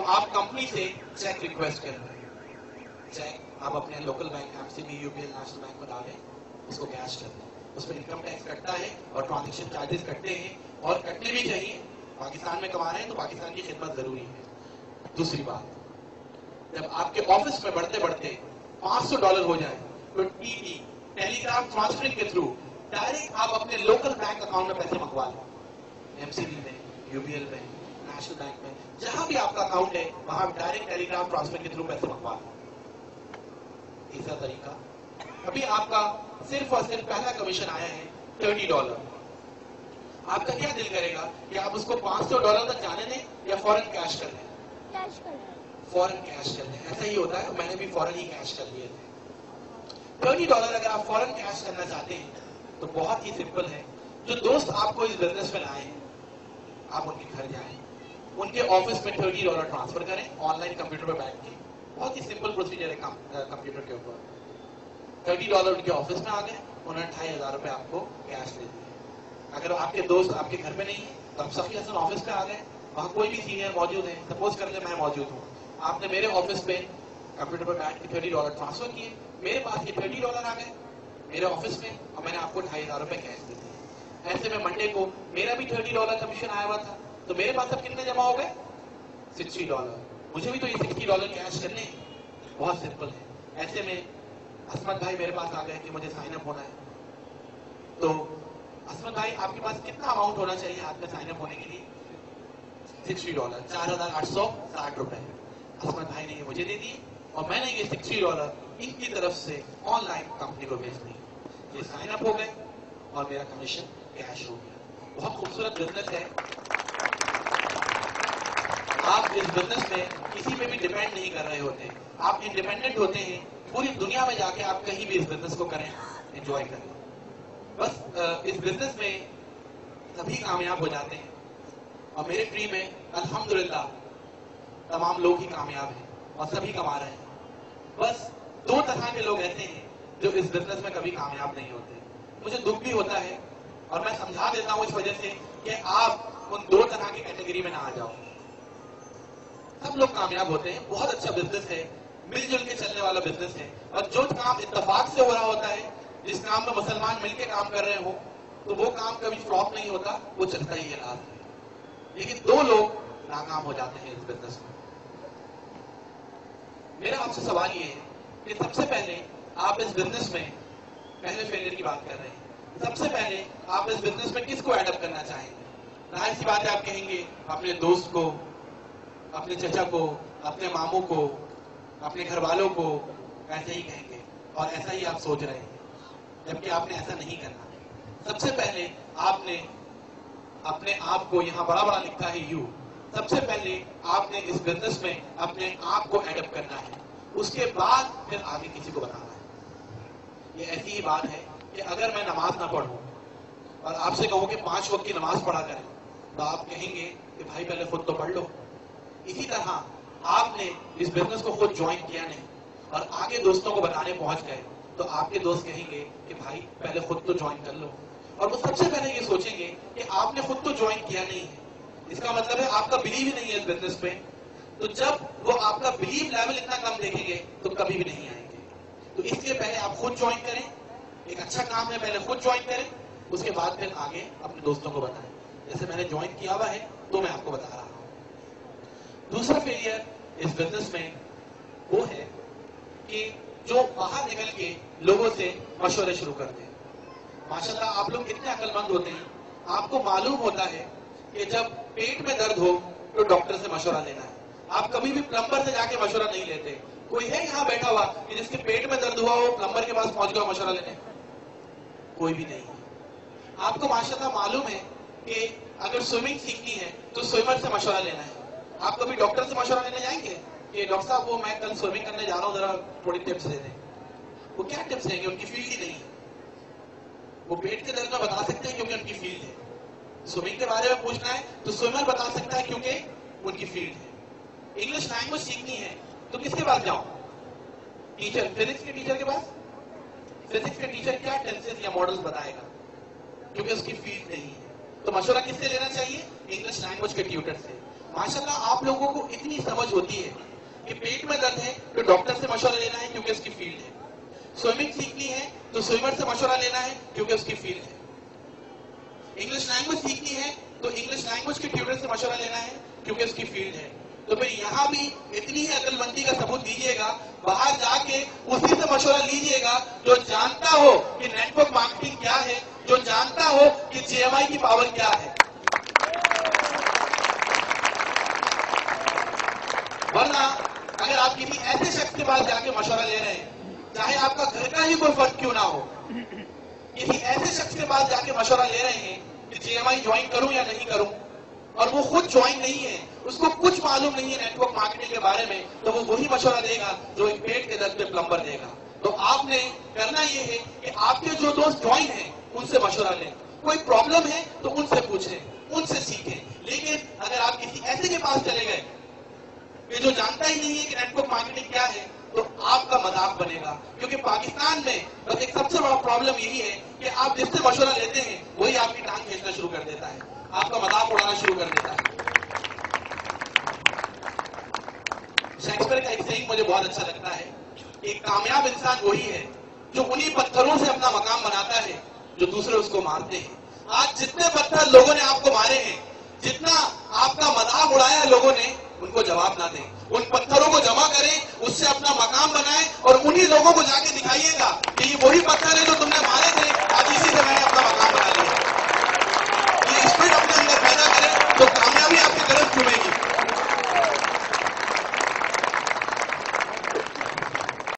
आप कंपनी से check request कर रहे हैं, चेक आप अपने local bank MCB, UPL, national bank में डालें, उसको कैश कर दें, उस पर इनकम टैक्स कटता है और ट्रांजेक्शन चार्जेस कटते हैं, और कटने भी चाहिए। पाकिस्तान में कमा रहे हैं तो पाकिस्तान की खिदमत जरूरी है। दूसरी बात, जब आपके ऑफिस में बढ़ते बढ़ते $500 हो जाए तो टीटी, टेलीग्राफ ट्रांसफरिंग के थ्रू डायरेक्ट आप अपने लोकल बैंक अकाउंट में पैसे मंगवा लें, एमसीबी में, यूपीएल में, नेशनल बैंक में, जहां भी आपका अकाउंट है वहां डायरेक्ट टेलीग्राफ ट्रांसफर के थ्रू पैसे मंगवा लें। तीसरा तरीका, अभी आपका सिर्फ और सिर्फ पहला कमीशन आया है $30, आपका क्या दिल करेगा कि आप उसको $500 तक जाने दें या फौरन कैश कर दें? कैश कर दें। फौरन कैश कर दें। ऐसा ही होता है, मैंने भी फौरन ही कैश कर लिए थे। $30 अगर आप फौरन कैश करना चाहते हैं तो बहुत ही सिंपल है। जो दोस्त आपको इस बिजनेस में लाए हैं, आप उनके घर जाएं, उनके ऑफिस में $30 ट्रांसफर करें, ऑनलाइन कंप्यूटर पर बैठ के। बहुत ही सिंपल प्रोसीजर है कंप्यूटर के ऊपर। $30 उनके ऑफिस में आ गए, उन्होंने $2500 आपको कैश दे दिए। अगर आपके दोस्त आपके घर में नहीं है तो आप सफी हसन ऑफिस पे आ गए, वहां कोई भी सीनियर मौजूद है, सपोज कर ले मैं मौजूद हूँ, आपने मेरे ऑफिस पे कंप्यूटर पर बैठ के $30 ट्रांसफर किए, मेरे पास ये $30 आ गए मेरे ऑफिस में, और मैंने आपको $2500 कैश दे दिए। ऐसे में मंडे को मेरा भी $30 कमीशन आया हुआ था, तो मेरे पास अब कितने जमा हो गए? $60। मुझे भी तो ये $60 कैश करने हैं। बहुत सिंपल है। ऐसे में असमत भाई मेरे पास आ गए कि मुझे साइन अप होना है, तो असमत भाई आपके पास कितना अमाउंट होना चाहिए हाथ में साइन अप होने के लिए? $60, $4860। असमत भाई ने ये मुझे दे दिए और मैंने ये $60 इनकी तरफ से ऑनलाइन कंपनी को भेज दिए। ये साइन अप हो गए और मेरा कमीशन कैश हो गया। बहुत खूबसूरत बिजनेस है। आप इस बिजनेस में किसी पे भी डिपेंड नहीं कर रहे होते, आप इंडिपेंडेंट होते हैं। पूरी दुनिया में जाके आप कहीं भी इस बिजनेस को करें, एंजॉय करें। बस इस बिजनेस में सभी कामयाब हो जाते हैं, और मेरे ट्री में अल्हम्दुलिल्लाह तमाम लोग ही कामयाब हैं और सभी कमा रहे हैं। बस 2 तरह के लोग ऐसे हैं जो इस बिजनेस में कभी कामयाब नहीं होते। मुझे दुख भी होता है और मैं समझा देता हूं इस वजह से कि आप उन 2 तरह की कैटेगरी में ना आ जाओ। सब लोग कामयाब होते हैं, बहुत अच्छा बिजनेस है, मिलजुल के चलने वाला बिजनेस है, और जो काम इत्तेफाक से हो रहा होता है, जिस काम में मुसलमान मिलकर काम कर रहे हो, तो वो काम कभी फ्लॉप नहीं होता, वो चलता ही है लास्ट में। लेकिन 2 लोग नाकाम हो जाते हैं इस बिजनेस में। मेरा आपसे सवाल ये है कि सबसे पहले आप इस बिजनेस में, पहले फेलियर की बात कर रहे हैं, सबसे पहले आप इस बिजनेस में किसको एडअप करना चाहेंगे? जाहिर सी बात है, आप कहेंगे अपने दोस्त को, अपने चचा को, अपने मामू को, अपने घर वालों को, ऐसे ही कहेंगे, और ऐसा ही आप सोच रहे हैं, जबकि आपने ऐसा नहीं करना। सबसे पहले आपने अपने आप को, यहाँ बड़ा बड़ा लिखा है यू, सबसे पहले आपने इस बिजनेस में अपने आप को एडअप करना है, उसके बाद फिर आगे किसी को बताना है। ये ऐसी ही बात है कि अगर मैं नमाज ना पढ़ूं और आपसे कहूं कि 5 वक्त की नमाज पढ़ा करें, तो आप कहेंगे कि भाई पहले खुद तो पढ़ लो। इसी तरह आपने इस बिजनेस को खुद ज्वाइन किया नहीं और आगे दोस्तों को बताने पहुंच गए, तो आपके दोस्त कहेंगे कि भाई पहले खुद तो ज्वाइन कर लो, और वो सबसे पहले ये सोचेंगे कि आपने खुद तो ज्वाइन किया नहीं है, इसका मतलब है आपका बिलीव ही नहीं है इस बिजनेस पे। तो जब वो आपका बिलीव लेवल इतना कम देखेंगे तो कभी भी नहीं आएंगे। तो इसलिए पहले आप खुद ज्वाइन करें, एक अच्छा काम है, पहले खुद ज्वाइन करें, उसके बाद फिर आगे अपने दोस्तों को बताएं। जैसे मैंने ज्वाइन किया हुआ है तो मैं आपको बता रहा हूं। दूसरा फेलियर इस बिजनेस में वो है कि जो बाहर निकल के लोगों से मशवरे शुरू करते हैं। माशाल्लाह आप लोग कितने अक्लमंद होते हैं, आपको मालूम होता है कि जब पेट में दर्द हो तो डॉक्टर से मशवरा लेना है। आप कभी भी प्लम्बर से जाके मशवरा नहीं लेते। कोई है यहाँ बैठा हुआ कि जिसके पेट में दर्द हुआ हो प्लम्बर के पास पहुंच गया मशवरा लेने? कोई भी नहीं है। आपको माशाल्लाह मालूम है कि अगर स्विमिंग सीखनी है तो स्विमर से मशवरा लेना है। आप कभी डॉक्टर से मशवरा लेने जाएंगे कि डॉक्टर साहब वो मैं कल स्विमिंग करने जा रहा हूँ, जरा थोड़ी टिप्स दे दें? वो क्या टिप्स देंगे? उनकी फील्ड ही नहीं है। वो पेट के दर्द में बता सकते हैं क्योंकि उनकी फील्ड है। स्विमिंग के बारे में पूछना है तो स्विमर बता सकता है क्योंकि उनकी फील्ड है। इंग्लिश लैंग्वेज सीखनी है तो किसके पास जाओ? टीचर, फिजिक्स के टीचर के पास। फिजिक्स के टीचर क्या टेंसेस या मॉडल्स बताएगा क्योंकि उसकी फील्ड नहीं है। तो मशवरा किससे लेना चाहिए? इंग्लिश लैंग्वेज के ट्यूटर से। माशाल्लाह आप लोगों को इतनी समझ होती है कि पेट में दर्द है तो डॉक्टर से मशवरा लेना है क्योंकि उसकी फील्ड है, स्विमिंग सीखनी है तो स्विमर से मशवरा लेना है क्योंकि उसकी फील्ड है, इंग्लिश लैंग्वेज सीखनी है तो इंग्लिश लैंग्वेज के ट्यूटर से मशवरा लेना है क्योंकि उसकी फील्ड है। तो फिर यहाँ भी इतनी ही अकलमंदी का सबूत दीजिएगा, बाहर जाके उसी से मशवरा लीजिएगा जो जानता हो कि नेटवर्क मार्केटिंग क्या है, जो जानता हो कि GMI की पावर क्या है। वरना अगर आप किसी ऐसे शख्स के पास जाके मशवरा ले रहे हैं, चाहे आपका घर का ही कोई फर्क क्यों ना हो, किसी ऐसे शख्स के पास जाके मशवरा ले रहे हैं कि GMI ज्वाइन करूं या नहीं करूं, और वो खुद ज्वाइन नहीं है, उसको कुछ मालूम नहीं है नेटवर्क मार्केटिंग के बारे में, तो वो वही मशवरा देगा जो एक पेट के दर्द पे प्लम्बर देगा। तो आपने करना ये है कि आपके जो दोस्त ज्वाइन हैं उनसे मशवरा लें, कोई प्रॉब्लम है तो उनसे पूछें, उनसे सीखें। लेकिन अगर आप किसी ऐसे के पास चले गए कि जो जानता ही नहीं है कि नेटवर्क मार्केटिंग क्या है, तो आपका मजाक बनेगा। क्योंकि पाकिस्तान में बस एक सबसे बड़ा प्रॉब्लम यही है कि आप जिससे मशवरा लेते हैं वही आपकी टांग खींचना शुरू कर देता है, आपका मजाक उड़ाना शुरू कर देता है। शेक्सपियर का एक सेइंग मुझे बहुत अच्छा लगता है, एक कामयाब इंसान वही है जो उन्हीं पत्थरों से अपना मकाम बनाता है जो दूसरे उसको मारते हैं। आज जितने पत्थर लोगों ने आपको मारे हैं, जितना आपका मजाक उड़ाया है लोगों ने, उनको जवाब ना दें, उन पत्थरों को जमा करें, उससे अपना मकाम बनाएं और उन्हीं लोगों को जाके दिखाइएगा कि ये वही पत्थर